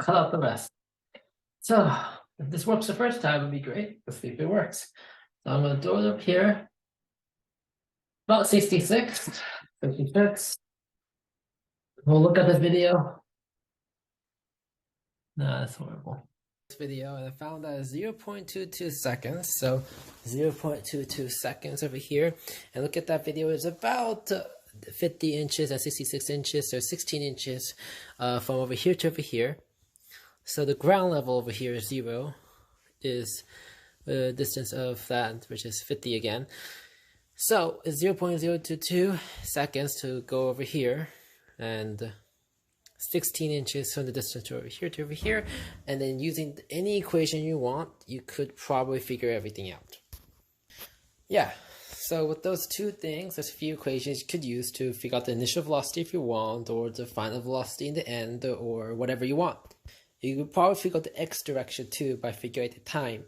cut out the rest. So if this works the first time, it'd be great. Let's see if it works. So I'm gonna do it up here. About 66, 56. We'll look at the video. Nah, that's horrible. This video, and I found that 0.22 seconds. So 0.22 seconds over here. And look at that video, it's about 50 inches and 66 inches, so 16 inches from over here to over here. So the ground level over here is 0, is the distance of that, which is 50 again. So it's 0.022 seconds to go over here, and 16 inches from the distance to over here, and then using any equation you want, you could probably figure everything out. Yeah, so with those two things, there's a few equations you could use to figure out the initial velocity if you want, or the final velocity in the end, or whatever you want. You could probably figure out the x direction too by figuring out the time.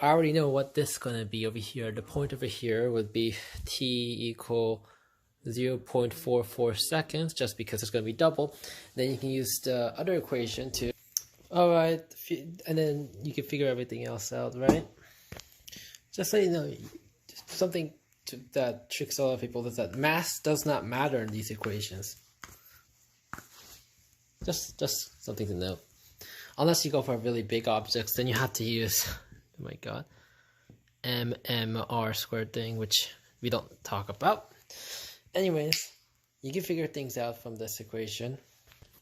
I already know what this is going to be over here. The point over here would be t equal 0.44 seconds, just because it's going to be double. Then you can use the other equation to, alright, and then you can figure everything else out, right? Just so you know, something that tricks a lot of people is that mass does not matter in these equations. Just something to note. Unless you go for really big objects, then you have to use, oh my god, MMR squared thing, which we don't talk about. Anyways, you can figure things out from this equation.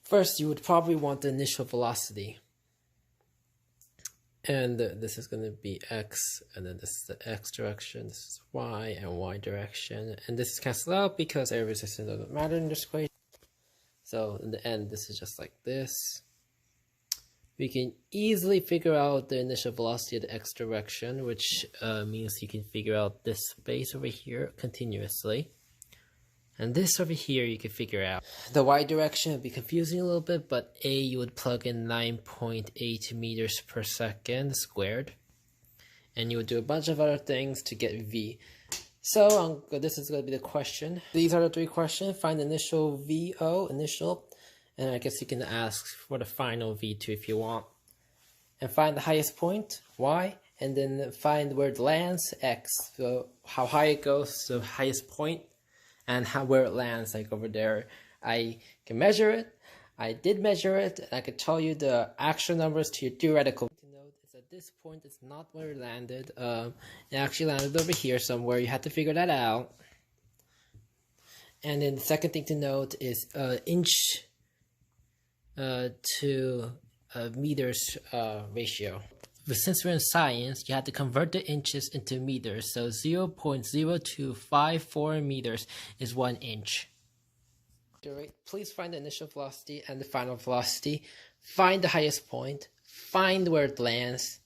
First, you would probably want the initial velocity. And this is going to be x, and then this is the x direction, this is y, and y direction. And this is cancelled out because air resistance doesn't matter in this equation. So in the end, this is just like this. We can easily figure out the initial velocity of the x direction, which means you can figure out this space over here continuously. And this over here you can figure out. The y direction would be confusing a little bit, but A, you would plug in 9.8 meters per second squared. And you would do a bunch of other things to get V. So this is going to be the question. These are the three questions. Find the initial VO, initial. And I guess you can ask for the final V2 if you want. And find the highest point, Y. And then find where it lands, X. So how high it goes, the highest point. And where it lands, like over there. I can measure it. I did measure it. And I could tell you the actual numbers to your theoretical. To note is at this point, it's not where it landed. It actually landed over here somewhere. You have to figure that out. And then the second thing to note is inch to meters ratio. But since we're in science, you have to convert the inches into meters. So 0.0254 meters is 1 inch. Please find the initial velocity and the final velocity. Find the highest point. Find where it lands.